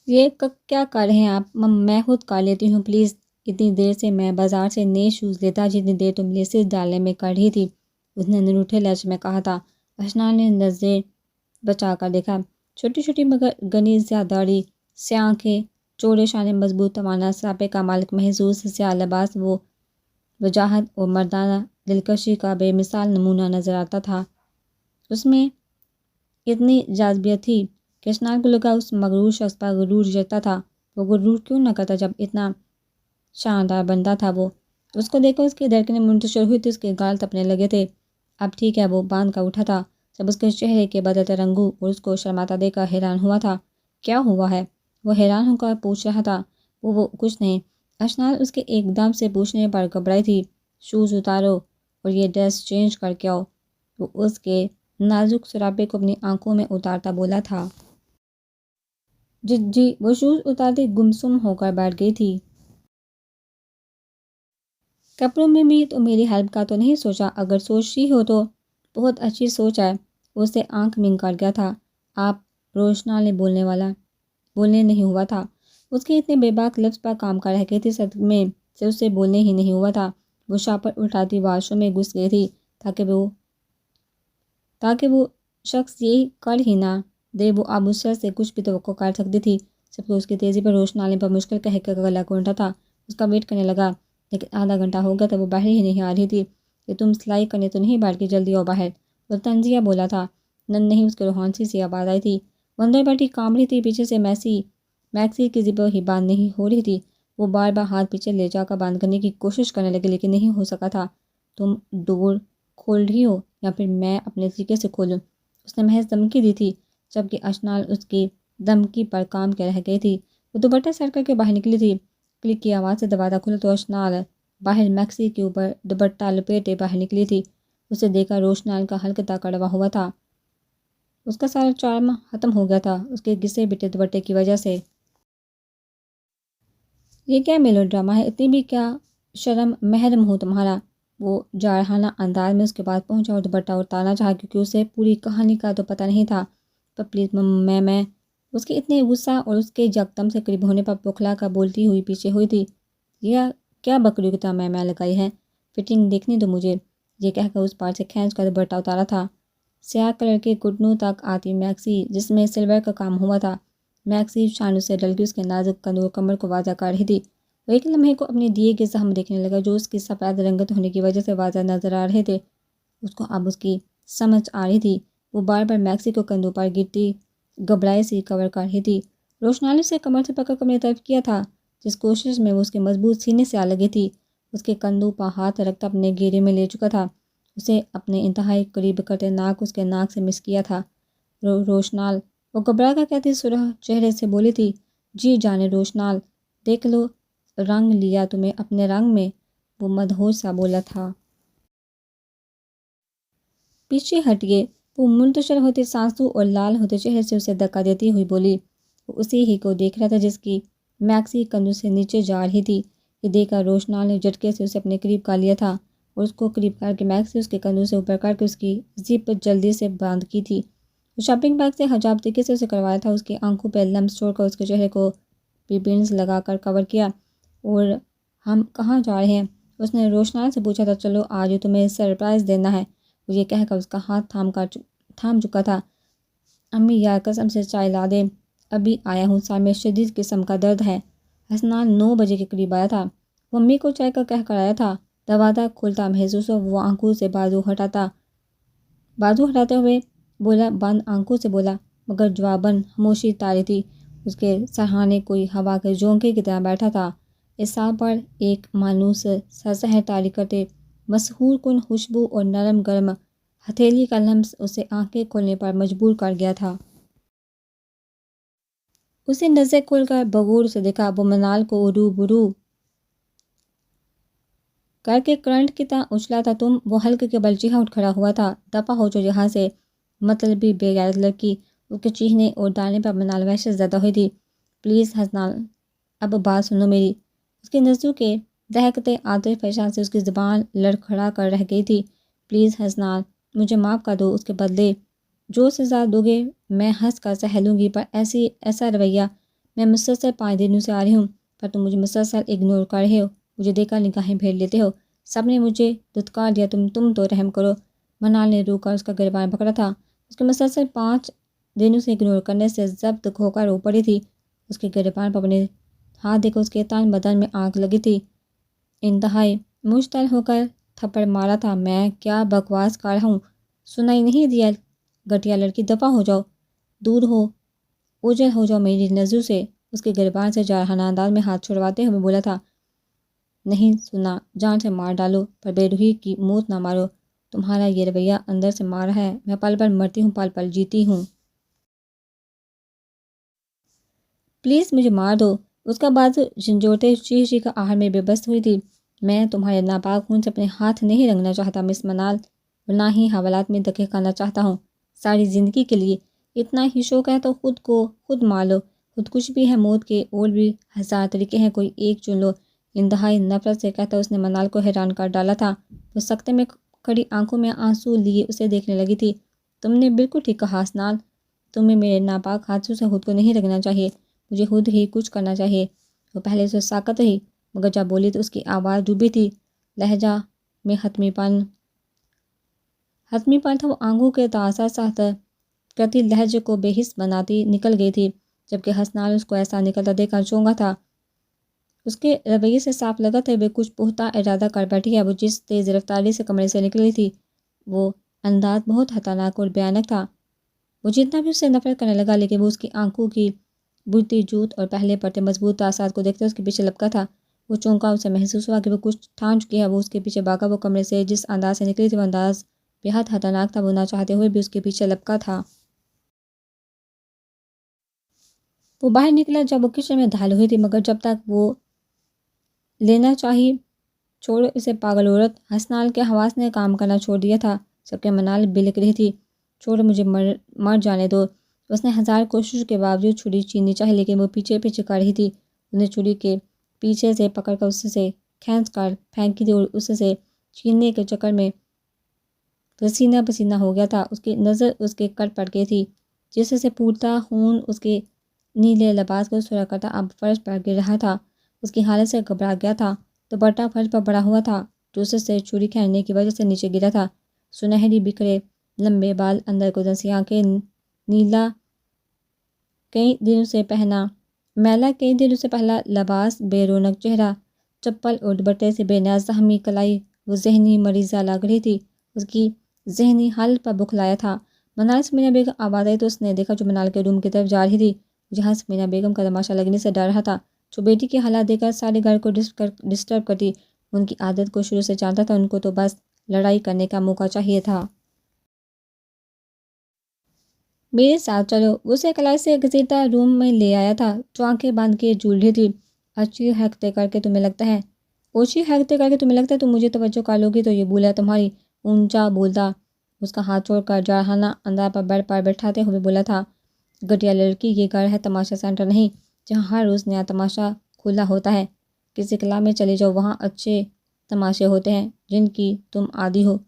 یہ کیا کر رہے ہیں آپ؟ میں خود کر لیتی ہوں پلیز۔ اتنی دیر سے میں بازار سے نئے شوز لیتا جتنی دیر تم لیسز ڈالنے میں کر رہی تھی، اس نے نروٹھے لہجے میں کہا تھا۔ اشنا نے نظریں بچا کر دیکھا۔ چھوٹی چھوٹی مگر گنی سیاہ داڑھی، سیاہ آنکھیں، چوڑے شانے، مضبوط توانا سراپے کا مالک محسوس سیاہ لباس، وہ وجاہت اور مردانہ دلکشی کا بے مثال نمونہ نظر آتا تھا۔ اس میں اتنی جاذبیت تھی کہ اشنا کو لگا اس مغرور شخص پر غرور جڑتا تھا۔ وہ غرور کیوں نہ کرتا جب اتنا شاندار بندہ تھا وہ۔ اس کو دیکھو اس کی دھڑکنیں منتشر ہوئی تھی، اس کے گال تپنے لگے تھے۔ اب ٹھیک ہے، وہ باندھ کر اٹھا تھا جب اس کے چہرے کے بدلتے رنگوں اور اس کو شرماتا دیکھ کر حیران ہوا تھا۔ کیا ہوا ہے؟ وہ حیران ہو کر پوچھ رہا تھا۔ وہ کچھ نہیں۔ اشنا اس کے ایک دم سے پوچھنے پر گھبرائی تھی۔ شوز اتارو اور یہ ڈریس چینج کر کے آؤ، وہ اس کے نازک سراپے کو اپنی آنکھوں میں اتارتا بولا تھا۔ جی وہ شوز اتارتے گمسم ہو کر بیٹھ گئی تھی۔ کپڑوں میں بھی تو میری ہیلپ کا تو نہیں سوچا؟ اگر سوچ رہی ہو تو بہت اچھی سوچ ہے۔ اسے آنکھ مینگ کر گیا تھا۔ آپ؟ روشنا نے بولنے نہیں ہوا تھا۔ اس کے اتنے بے باک لفظ پر کام کر رہ گئی تھی، صدمے سے اسے بولنے ہی نہیں ہوا تھا۔ وہ شاپر اٹھاتی واش روم میں گھس گئی تھی تاکہ وہ شخص یہی کر ہی نہ دے۔ وہ اب اس شخص سے کچھ بھی توقع کر سکتی تھی، جبکہ اس کی تیزی پر روشنا نے بمشکل کہہ کر گلا گھونٹا تھا۔ اس کا ویٹ کرنے لگا، لیکن آدھا گھنٹہ ہو گیا تھا وہ باہر ہی نہیں آ رہی تھی۔ کہ تم سلائی کرنے تو نہیں بیٹھ گئی؟ جلدی آؤ باہر، وہ طنزیہ بولا تھا۔ نہیں، اس کے روحان سی آواز آئی تھی۔ وہ اندر بیٹھی کام رہی تھی، پیچھے سے میکسی کی زپ ہی بند نہیں ہو رہی تھی۔ وہ بار بار ہاتھ پیچھے لے جا کر بند کرنے کی کوشش کرنے لگی، لیکن نہیں ہو سکا تھا۔ تم ڈور کھول رہی ہو یا پھر میں اپنے طریقے سے کھولوں؟ اس نے محض دھمکی دی تھی، جبکہ اشنال اس کی دھمکی پر کام کے رہ گئی تھی۔ وہ دوپٹہ سر کر کے باہر نکلی تھی۔ کلک کی آواز سے دروازہ کھلا تو اشنال باہر میکسی کے اوپر دوپٹہ لپیٹے باہر نکلی تھی۔ اسے دیکھا روشنال کا حلقہ کڑوا ہوا تھا۔ اس کا سارا چارم ختم ہو گیا تھا اس کے گھسے بٹے دوپٹے کی وجہ سے۔ یہ کیا میلو ڈرامہ ہے؟ اتنی بھی کیا شرم محرم ہو تمہارا؟ وہ جارحانہ انداز میں اس کے پاس پہنچا اور دوپٹہ اتارنا چاہا، کیونکہ اسے پوری کہانی کا تو پتہ نہیں تھا۔ پر پلیز میں اس کے اتنے غصہ اور اس کے یکدم سے قریب ہونے پر بوکھلا کر بولتی ہوئی پیچھے ہوئی تھی۔ یہ کیا بکری کی طرح میں لگائی ہے؟ فٹنگ دیکھنے دو مجھے، یہ کہہ کر اس پار سے کھینچ کر دوپٹہ اتارا تھا۔ سیاہ کلر کے گھٹنوں تک آتی میکسی جس میں سلور کا کام ہوا تھا۔ میکسی شانوں سے ڈل کے اس کے نازک کندھوں اور کمر کو واضح کر رہی تھی۔ وہ ایک لمحے کو اپنے دیے کے زخم دیکھنے لگا جو اس کی سفید رنگت ہونے کی وجہ سے واضح نظر آ رہے تھے۔ اس کو اب اس کی سمجھ آ رہی تھی۔ وہ بار بار میکسی کو کندھوں پر گرتی گھبرائی سی کور کر رہی تھی۔ روشنالی سے کمر سے پکڑ کر اپنی طرف کیا تھا، جس کوشش میں وہ اس کے مضبوط سینے سے آ لگی تھی۔ اس کے کندھوں پر ہاتھ رکھتا اپنے گھیرے میں لے چکا تھا، اسے اپنے انتہائی قریب کرتے ناک اس کے ناک سے مس کیا تھا۔ روشنال، وہ گھبرا کر کہتی سرخ چہرے سے بولی تھی۔ جی جانے روشنال، دیکھ لو رنگ لیا تمہیں اپنے رنگ میں، وہ مدہوش سا بولا تھا۔ پیچھے ہٹیے، وہ منتشر ہوتے سانسوں اور لال ہوتے چہرے سے اسے دھکا دیتی ہوئی بولی۔ وہ اسی ہی کو دیکھ رہا تھا جس کی میکسی کندھوں سے نیچے جا رہی تھی۔ یہ دیکھ کر روشنال نے جھٹکے سے اسے اپنے قریب کر لیا تھا اور اس کو قریب کر کے میکسی اس کے کندھوں سے اوپر کر کے اس کی زپ جلدی سے بند کی تھی۔ وہ شاپنگ بیگ سے حجاب طریقے سے اسے کروایا تھا، اس کی آنکھوں پہ لمس چھوڑ کر اس کے چہرے کو پینس لگا کر کور کیا۔ اور ہم کہاں جا رہے ہیں؟ اس نے روشنال سے پوچھا تھا۔ چلو آج تمہیں سرپرائز دینا ہے، وہ یہ کہہ کر اس کا ہاتھ تھام چکا تھا۔ امی یار قسم سے چائے لا دے، ابھی آیا ہوں، سر میں شدید قسم کا درد ہے۔ حسنان 9 بجے کے قریب آیا تھا، وہ امی کو چائے کا کہہ کر آیا تھا۔ دروازہ کھلتا محسوس ہوا، وہ آنکھوں سے بازو ہٹاتے ہوئے بولا، بند آنکھوں سے بولا، مگر جواباً خاموشی طاری تھی۔ اس کے سرہانے کوئی ہوا کے جھونکے کی طرح بیٹھا تھا، اعصاب پر ایک مانوس سرسہر طاری کرتے مسحور کن خوشبو اور نرم گرم ہتھیلی کا لمس اسے آنکھیں کھولنے پر مجبور کر گیا تھا۔ اسے نظریں کھول کر بغور سے دیکھا، وہ منال کو روبرو کر کے کرنٹ کی طرح اچھلا تھا۔ وہ حلقے کے بل چیخا اٹھ کھڑا ہوا تھا۔ دفع ہو جو یہاں سے، مطلبی بے غیرت لڑکی، اس کے چیخنے اور ڈانٹنے پر منال وحشت زدہ ہوئی تھی۔ پلیز حسنال، اب بات سنو میری۔ اس کے نزدوں کے دہکتے عاطف فحشاں سے اس کی زبان لڑکھڑا کر رہ گئی تھی۔ پلیز حسنال، مجھے معاف کر دو، اس کے بدلے جو سزا دو گے میں ہنس کر سہہ لوں گی، پر ایسا رویہ میں مسلسل 5 دنوں سے آ رہی ہوں، پر تم مجھے مسلسل اگنور کر رہے ہو، مجھے دیکھ کر نگاہیں پھیر لیتے ہو، سب نے مجھے دھتکار دیا، تم تو رحم کرو۔ منال نے رو کر اس کا گریبان پکڑا تھا، اس کے مسلسل 5 دنوں سے اگنور کرنے سے ضبط کھو کر رو پڑی تھی۔ اس کے گریبان پر اپنے ہاتھ دے کر اس کے تن بدن میں آگ لگی تھی۔ انتہائی مشتعل ہو کر تھپڑ مارا تھا۔ میں کیا بکواس کر رہا ہوں، سنائی نہیں دیا؟ گھٹیا لڑکی، دفع ہو جاؤ، دور ہو، اوجھل ہو جاؤ میری نظروں سے۔ اس کے گریبان سے جارحانہ انداز میں ہاتھ چھڑواتے ہوئے بولا تھا، نہیں سنا، جان سے مار ڈالو پر بے روحی کی موت نہ مارو، تمہارا یہ رویہ اندر سے مار رہا ہے، میں پل پل مرتی ہوں، پل پل جیتی ہوں، پلیز مجھے مار دو۔ اس کا بازو جھنجھوڑتے چیخ کا آہر میں بے بس ہوئی تھی۔ میں تمہارے ناپاک خون سے اپنے ہاتھ نہیں رنگنا چاہتا مس منال، اور نہ ہی حوالات میں دھکے کھانا چاہتا ہوں ساری زندگی کے لیے۔ اتنا ہی شوق ہے تو خود کو خود مار لو، خود کچھ بھی ہے موت کے اور بھی 1000 طریقے ہیں، کوئی ایک چن لو۔ انتہائی نفرت سے کہتا اس نے منال کو حیران کر ڈالا تھا۔ وہ سکتے میں کھڑی آنکھوں میں آنسو لیے اسے دیکھنے لگی تھی۔ تم نے بالکل ٹھیک کہا حسنال، تمہیں میرے ناپاک ہاتھوں سے خود کو نہیں رکھنا چاہیے، مجھے خود ہی کچھ کرنا چاہیے۔ وہ پہلے سے ساکت رہی، مگر جب بولی تو اس کی آواز ڈوبی تھی، لہجہ میں حتمی پن تھا۔ وہ آنکھوں کے تاثر ساتھ کرتی لہجے کو بے حس بناتی نکل گئی تھی، جبکہ حسنال اس کو ایسا نکلتا دیکھ کر چونکا تھا۔ اس کے رویے سے صاف لگا تھا وہ کچھ پختہ ارادہ کر بیٹھی ہے۔ وہ جس تیز رفتاری سے کمرے سے نکلی تھی، وہ انداز بہت خطرناک اور بھیانک تھا۔ وہ جتنا بھی اس سے نفرت کرنے لگا، لیکن وہ اس کی آنکھوں کی بجھتی جوت اور پہلے پڑتے مضبوط تاثرات کو دیکھتے اس کے پیچھے لپکا تھا۔ وہ چونکا، اسے محسوس ہوا کہ وہ کچھ ٹھان چکی ہے۔ وہ اس کے پیچھے بھاگا۔ وہ کمرے سے جس انداز سے نکلی تھی وہ انداز بےحد خطرناک تھا۔ وہ نہ چاہتے ہوئے بھی اس کے پیچھے لپکا تھا۔ وہ باہر نکلا جب وہ کچن میں داخل ہوئی تھی، مگر جب تک وہ لینا چاہی، چھوڑو اسے پاگل عورت۔ حسنال کے حواس نے کام کرنا چھوڑ دیا تھا، سب کے منال بلک رہی تھی، چھوڑو مجھے مر جانے دو۔ اس نے 1000 کوششوں کے باوجود چھری چھیننی چاہی، لیکن وہ پیچھے پیچھے کر رہی تھی۔ اس نے چھری کے پیچھے سے پکڑ کر اس سے کھینچ کر پھینکی تھی اور اس سے چھیننے کے چکر میں پسینہ پسینہ ہو گیا تھا۔ اس کی نظر اس کے کٹ پڑ گئی تھی، جس سے پھوٹتا خون اس کے نیلے لباس کو سرخ کرتا اب فرش پر گر رہا تھا۔ اس کی حالت سے گھبرا گیا تھا۔ دوپٹہ فرش پر پڑا ہوا تھا جو اس سے چھری کھینچنے کی وجہ سے نیچے گرا تھا۔ سنہری بکھرے لمبے بال، اندر گزر سی آنکھیں، نیلا کئی دنوں سے پہلا لباس، بے رونق چہرہ، چپل اور دوپٹے سے بے نیاز زخمی کلائی، وہ ذہنی مریضہ لگ رہی تھی۔ اس کی ذہنی حالت پر بکھلایا تھا۔ منال سمیرہ بیگم آواز آئی تو اس نے دیکھا جو منال کے روم کی طرف جا رہی تھی۔ جہاں سمیرہ بیگم کا تماشا لگنے سے ڈر رہا تھا، جو بیٹی کی حالات دیکھ کر سارے گھر کو ڈسٹرب کرتی، ان کی عادت کو شروع سے جانتا تھا۔ ان کو تو بس لڑائی کرنے کا موقع چاہیے تھا۔ میرے ساتھ چلو، وہ اسے کلائی سے گھسیٹتا روم میں لے آیا تھا، جو آنکھیں باندھ کے جھول رہی تھی۔ اوچھی حرکتیں کر کے تمہیں لگتا ہے تم مجھے توجہ کر لو گی تو یہ بولا تمہاری، اونچا بولتا، اس کا ہاتھ چھوڑ کر جارحانہ انداز پر بیڈ پر بیٹھاتے ہوئے بولا تھا، گھٹیا لڑکی، یہ گھر ہے تماشا سینٹر نہیں، جہاں ہر روز نیا تماشا کھلا ہوتا ہے۔ کسی کلب میں چلے جاؤ، وہاں اچھے تماشے ہوتے ہیں جن کی تم عادی ہو۔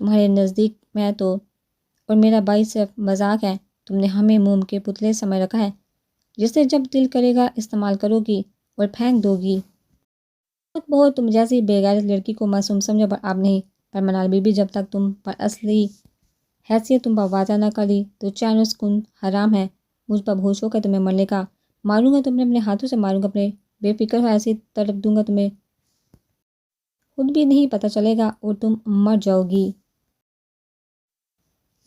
تمہارے نزدیک میں تو اور میرا بھائی صرف مذاق ہے۔ تم نے ہمیں موم کے پتلے سمجھ رکھا ہے، جسے جب دل کرے گا استعمال کرو گی اور پھینک دو گی۔ بہت تم جیسی بے غیرت لڑکی کو معصوم سمجھا، پر اب نہیں۔ پر منال بی بی، جب تک تم پر اصلی حیثیت تم پر واضح نہ کری تو چین و سکون حرام ہے۔ مجھ پر بہت شوق ہے تمہیں مرنے کا، ماروں گا تمہیں، اپنے ہاتھوں سے ماروں گا، اپنے بے فکر ہو ایسی تڑپ دوں گا تمہیں خود بھی نہیں پتہ چلے گا اور تم مر جاؤ گی۔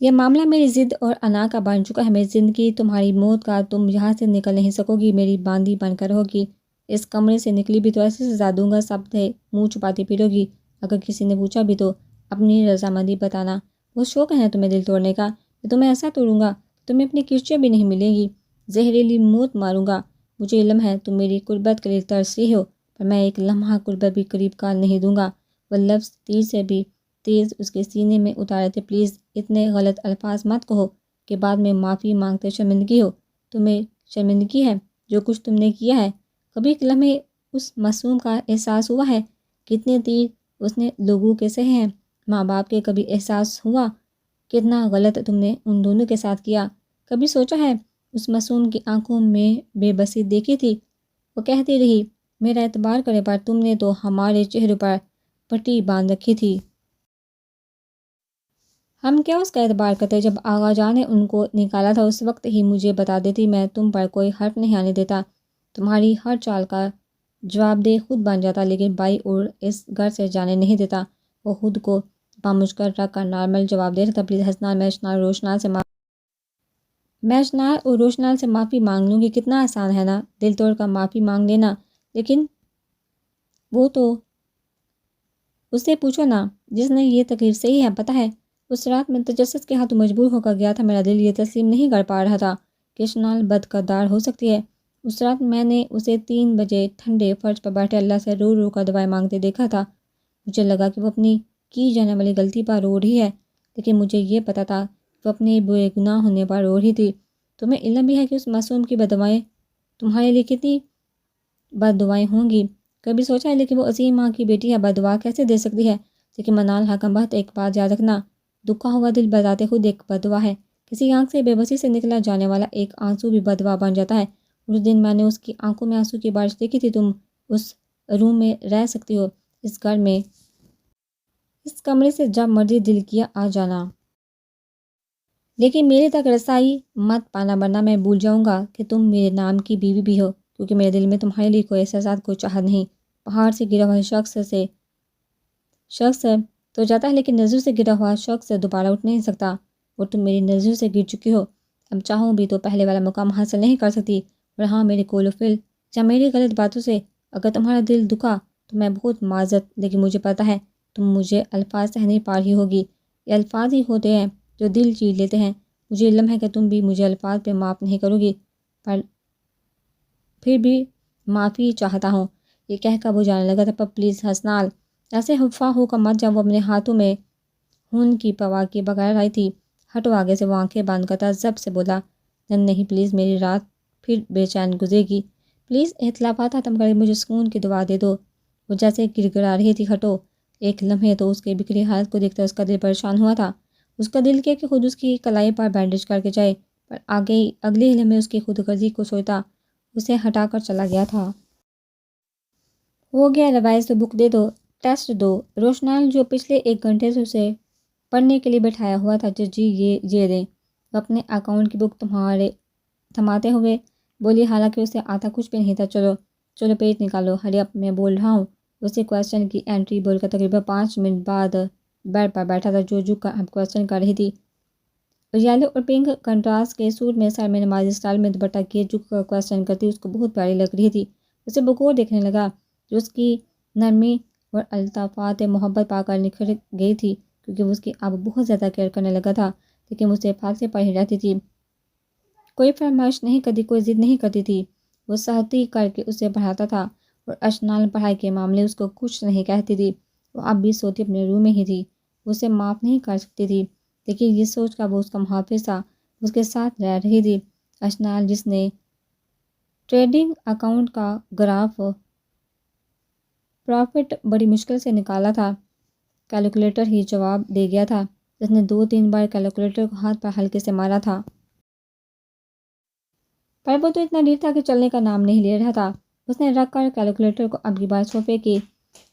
یہ معاملہ میری ضد اور انا کا بن چکا ہے، میری زندگی تمہاری موت کا، تم یہاں سے نکل نہیں سکو گی، میری باندی بن کر رہو گی۔ اس کمرے سے نکلی بھی تو ایسی سزا دوں گا، سب سے منہ چھپاتی پھرو گی۔ اگر کسی نے پوچھا بھی تو اپنی رضامندی بتانا۔ وہ شوق ہے تمہیں دل توڑنے کا، میں تمہیں ایسا توڑوں گا تمہیں اپنی کرچیاں بھی نہیں ملیں گی، زہریلی موت ماروں گا۔ مجھے علم ہے تم میری قربت کے لیے ترس رہی ہو، پر میں ایک لمحہ قربت بھی قریب کا نہیں دوں گا۔ وہ لفظ تیر سے بھی تیز اس کے سینے میں اتارے تھے۔ پلیز اتنے غلط الفاظ مت کہو کہ بعد میں معافی مانگتے شرمندگی ہو۔ تمہیں شرمندگی ہے جو کچھ تم نے کیا ہے؟ کبھی ایک لمحے اس معصوم کا احساس ہوا ہے کتنے تیر اس نے لوگوں کے سہے ہیں، ماں باپ کے؟ کبھی احساس ہوا کتنا غلط تم نے ان دونوں کے ساتھ کیا؟ کبھی سوچا ہے اس معصوم کی آنکھوں میں بے بسی دیکھی تھی۔ وہ کہتی رہی، میرا اعتبار کرے پر تم نے تو ہمارے چہرے پر پٹی باندھ رکھی تھی۔ ہم کیا اس کا اعتبار کرتے؟ جب آغا جان نے ان کو نکالا تھا اس وقت ہی مجھے بتا دیتی، میں تم پر کوئی حرف نہیں آنے دیتا، تمہاری ہر چال کا جواب دہ خود بن جاتا، لیکن بائی اور اس گھر سے جانے نہیں دیتا۔ وہ خود کو بامشکل رکھ کر نارمل جواب دے رہا تھا، پلیز حسنال، میں اشنال اور روشنال سے معافی مانگ لوں گی، کتنا آسان ہے نا دل توڑ کر معافی مانگ لینا، لیکن وہ تو اس سے پوچھو نا جس نے یہ تقریر صحیح ہے، پتہ ہے اس رات میں تجسس کے ہاتھوں مجبور ہو کر گیا تھا، میرا دل یہ تسلیم نہیں کر پا رہا تھا کہ اشنال بد کردار ہو سکتی ہے۔ اس رات میں نے اسے 3 بجے ٹھنڈے فرش پر بیٹھے اللہ سے رو رو کر دعائیں مانگتے دیکھا تھا۔ مجھے لگا کہ وہ اپنی کی جانے والی غلطی پر رو رہی ہے، لیکن مجھے یہ پتہ تھا کہ وہ اپنے برے گناہ ہونے پر رو رہی تھی۔ تمہیں علم بھی ہے کہ اس معصوم کی بددعائیں تمہارے لیے کتنی بد دعائیں ہوں گی؟ کبھی سوچا ہے؟ لیکن وہ عظیم ماں کی بیٹی ہے، بد دعا کیسے دے سکتی ہے؟ لیکن منال حکم بہت ایک بات یاد رکھنا، دکھا ہوا دل بذات خود ایک بد دعا ہے، کسی آنکھ سے بے بسی سے نکلا جانے والا ایک آنسو بھی بد دعا بن جاتا ہے۔ اس دن میں نے اس کی آنکھوں میں آنسو کی بارش دیکھی تھی۔ تم اس روم میں رہ سکتی ہو، اس گھر میں، اس کمرے سے جب مرضی دل کیا آ جانا، لیکن میرے تک رسائی مت پانا، ورنہ میں بھول جاؤں گا کہ تم میرے نام کی بیوی بھی ہو، کیونکہ میرے دل میں تمہارے لیے کوئی احساسات، کوئی چاہت نہیں۔ پہاڑ سے گرا ہوا شخص تو جاتا ہے، لیکن نظر سے گرا ہوا شخص دوبارہ اٹھ نہیں سکتا، اور تم میری نظر سے گر چکی ہو، اب چاہوں بھی تو پہلے والا مقام حاصل نہیں کر سکتی۔ اور ہاں، میرے قول و فعل یا میری غلط باتوں سے اگر تمہارا دل دکھا تو میں بہت معذرت، لیکن مجھے پتہ ہے تم مجھے الفاظ سہ نہیں پا رہی ہوگی، یہ الفاظ ہی ہوتے ہیں جو دل چیر لیتے ہیں۔ مجھے علم ہے کہ تم بھی مجھے الفاظ پہ معاف نہیں کرو گی، پر پھر بھی معافی چاہتا ہوں۔ یہ کہہ کر وہ جانے لگا تھا، پر پلیز حسنال ایسے خفا ہو کر مت جاؤ۔ وہ اپنے ہاتھوں میں خون کی پرواہ کیے بغیر آئی تھی۔ ہٹو آگے سے، وہ آنکھیں بند کر تعجب سے بولا، نہیں پلیز، میری رات پھر بے چین گزرے گی، پلیز اختلافات ختم کر کے مجھے سکون کی دعا دے دو۔ وہ جیسے گڑ گڑا رہی تھی۔ ہٹو۔ ایک لمحے تو اس کے بکھری حالت کو دیکھ کر اس کا دل پریشان ہوا تھا، اس کا دل کیا کہ خود اس کی کلائی پر بینڈیج کر کے جائے، پر اگلے لمحے اس کی خود غرضی کو سوچتا اسے ہٹا کر چلا گیا تھا۔ ہو گیا، ریوائز دو، بک دے دو، ٹیسٹ دو۔ روشنال جو پچھلے 1 گھنٹے سے اسے پڑھنے کے لیے بٹھایا ہوا تھا، جی یہ دیں۔ وہ اپنے اکاؤنٹ کی بک تھماتے ہوئے بولی، حالانکہ اسے آتا کچھ بھی نہیں تھا، چلو پیج نکالو، ہری اپ، میں بول رہا ہوں۔ اسے کویسچن کی انٹری بول کر تقریباً 5 منٹ بعد بیڈ پر بیٹھا تھا، جو جھک کر اب کویسچن کر رہی تھی۔ یلو اور پنک کنٹراسٹ کے سوٹ میں سر میں نمازی اسٹائل میں دوپٹہ کیے جھک کر کویسچن کرتی اس کو بہت پیاری لگ رہی تھی۔ اسے بغور دیکھنے لگا، جو اس کی نرمی اور الطافات محبت پا کر نکھر گئی تھی، کیونکہ وہ اس کی اب بہت زیادہ کیئر کرنے لگا تھا، لیکن وہ اسے فاصلے پر ہی رہتی تھی، کوئی فرمائش نہیں کرتی، کوئی ضد نہیں کرتی تھی۔ وہ سختی کر کے اسے پڑھاتا تھا، اور اشنال پڑھائی کے معاملے اس کو کچھ نہیں کہتی تھی۔ وہ اب بھی سوتی اپنے روم میں ہی تھی، وہ اسے معاف نہیں کر سکتی تھی، لیکن یہ سوچ کر وہ اس کا محافظ تھا، اس کے ساتھ رہ رہی تھی۔ اشنال جس نے ٹریڈنگ اکاؤنٹ کا گراف پرافٹ بڑی مشکل سے نکالا تھا، کیلکولیٹر ہی جواب دے گیا تھا، جس نے 2-3 بار کیلکولیٹر کو ہاتھ پر ہلکے سے مارا تھا، پر وہ تو اتنا ڈھیر تھا کہ چلنے کا نام نہیں لے رہا تھا۔ اس نے رکھ کر کیلکولیٹر کو اب کی بار صوفے کی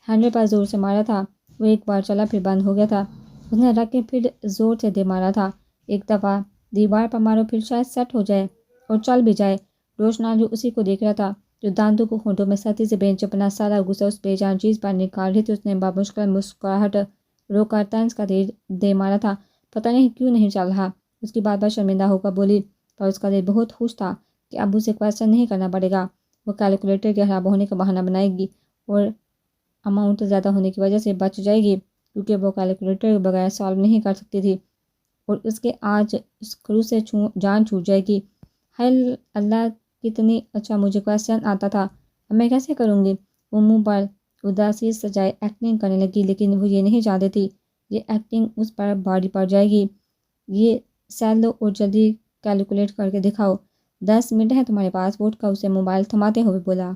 ہینڈل پر زور سے مارا تھا، وہ ایک بار چلا پھر بند ہو گیا تھا۔ اس نے رکھ کے پھر زور سے دے مارا تھا، ایک دفعہ دیوار پر مارو، پھر شاید سیٹ ہو جائے اور چل بھی جائے۔ روشنال جو اسی کو دیکھ رہا تھا، جو دانتوں کو ہونٹوں میں سختی سے بینچ اپنا سارا غصہ اس بے جان چیز پر نکال رہی تھی، اس نے بامشکل مسکراہٹ روک کر طنز کا دے مارا تھا، پتہ نہیں کیوں نہیں چل رہا۔ اس کی بات پر شرمندہ ہو کر بولی، پر اس کا دل بہت خوش تھا کہ اب اسے کویسچن نہیں کرنا پڑے گا، وہ کیلکولیٹر کے خراب ہونے کا بہانہ بنائے گی اور اماؤنٹ زیادہ ہونے کی وجہ سے بچ جائے گی، کیونکہ وہ کیلکولیٹر کے بغیر سالو نہیں کر سکتی تھی، اور اس کے آج اس خلوص سے جان چھوٹ جائے گی۔ ہائے اللہ، کتنی اچھا مجھے کویسچن آتا تھا، اب میں کیسے کروں گی؟ وہ منہ پر اداسی سجائے ایکٹنگ کرنے لگی، لیکن وہ یہ نہیں جانتی تھی یہ ایکٹنگ اس پر بھاری پڑ جائے گی۔ یہ سیل لو اور جلدی کیلکولیٹ کر کے دکھاؤ، 10 منٹ ہے تمہارے پاس، ووٹ کا اسے موبائل تھماتے ہوئے بولا۔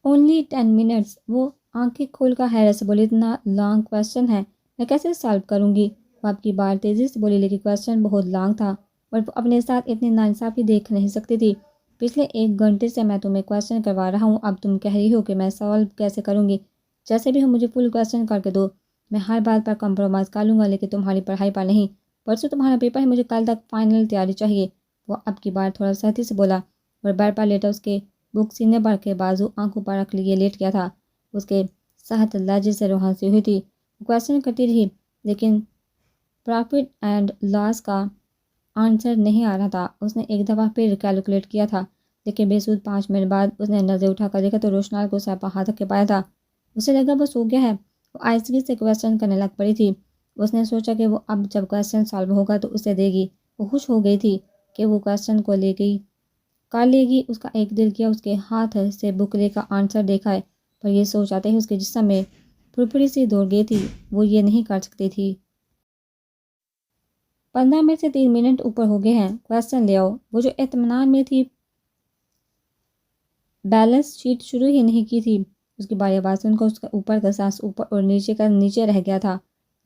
اونلی 10 منٹس، وہ آنکھیں کھول کر حیرت سے بولی، اتنا لانگ کویسچن ہے، میں کیسے سالو کروں گی؟ وہ اب کی بار تیزی سے بولی، لیکن کویسچن بہت لانگ تھا، اور وہ اپنے ساتھ اتنی ناانصافی دیکھ نہیں سکتی تھی۔ پچھلے 1 گھنٹے سے میں تمہیں کویسچن کروا رہا ہوں، اب تم کہہ رہی ہو کہ میں سوال کیسے کروں گی؟ جیسے بھی ہو مجھے فل کویسچن کر کے دو، میں ہر بات پر کمپرومائز کر لوں گا، لیکن تمہاری پڑھائی پر نہیں۔ پرسوں تمہارا پیپر ہے، مجھے کل تک فائنل تیاری چاہیے۔ وہ اب کی بار تھوڑا سختی سے بولا اور بیڈ پر لیٹا اس کے بک سینے پر کے بازو آنکھوں پر رکھ لیے لیٹ گیا تھا۔ اس کے سخت لہجے سے روح سی ہوئی تھی۔ وہ کویسچن کرتی رہی لیکن پروفٹ اینڈ لاس کا آنسر نہیں آ رہا تھا۔ اس نے ایک دفعہ پھر کیلکولیٹ کیا تھا لیکن بے سود 5 منٹ بعد اس نے نظر اٹھا کر دیکھا تو روشنال کو سر پر ہاتھ رکھ کے پایا تھا۔ اسے لگا وہ سو گیا ہے۔ وہ آہستگی سے کویسچن کرنے لگ پڑی تھی۔ اس نے سوچا کہ وہ اب جب کویسچن سالو ہوگا تو اسے دے گی۔ وہ خوش ہو گئی تھی کہ وہ کویسچن کو کر لے گی۔ اس کا ایک دل کیا اس کے ہاتھ سے بک لے کر آنسر دیکھا ہے، پر یہ سوچ آتے ہی اس کے جسم میں پھرپھری سی دوڑ گئی تھی۔ وہ یہ نہیں کر سکتی تھی۔ 15 میں سے 3 منٹ اوپر ہو گئے ہیں، کویسچن لے آؤ۔ وہ جو اطمینان میں تھی، بیلنس شیٹ شروع ہی نہیں کی تھی۔ اس کی باری آواز سن کر اس کا اوپر کا سانس اوپر اور نیچے کا نیچے رہ گیا تھا۔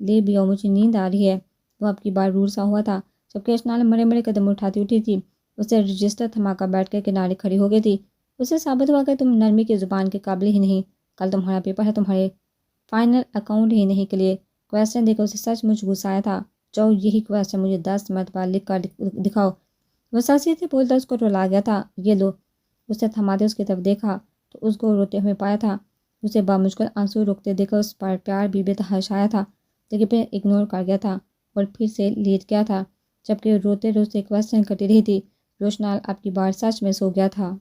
لے بھی آؤ، مجھے نیند آ رہی ہے۔ وہ اب کی بار رور سا ہوا تھا جبکہ روشنال مرے مرے قدم اٹھاتی اٹھی تھی۔ اسے رجسٹر تھما کر بیٹھ کے کنارے کھڑی ہو گئی تھی۔ اسے ثابت ہوا کہ تم نرمی کی زبان کے قابل ہی نہیں۔ کل تمہارا پیپر ہے، تمہارے فائنل اکاؤنٹ ہی نہیں کلیئر۔ کویسچن دے کر اسے سچ مچ غصہ آیا تھا۔ جاؤ یہی کویسچن مجھے 10 مرتبہ لکھ کر دکھاؤ۔ وہ سنسی سے بولتا اس کو رلا گیا تھا۔ یہ لو۔ اسے تھماتے اس کی طرف دیکھا تو اس کو روتے ہوئے پایا تھا۔ اسے بامشکل آنسو روکتے دیکھا اس پر پیار بھی بے تحاشا تھا، لیکن پھر اگنور کر گیا تھا اور پھر سے لیٹ گیا تھا جبکہ روتے روتے کویسچن کرتی رہی تھی۔ روشنال اب کی بار سچ میں سو گیا تھا۔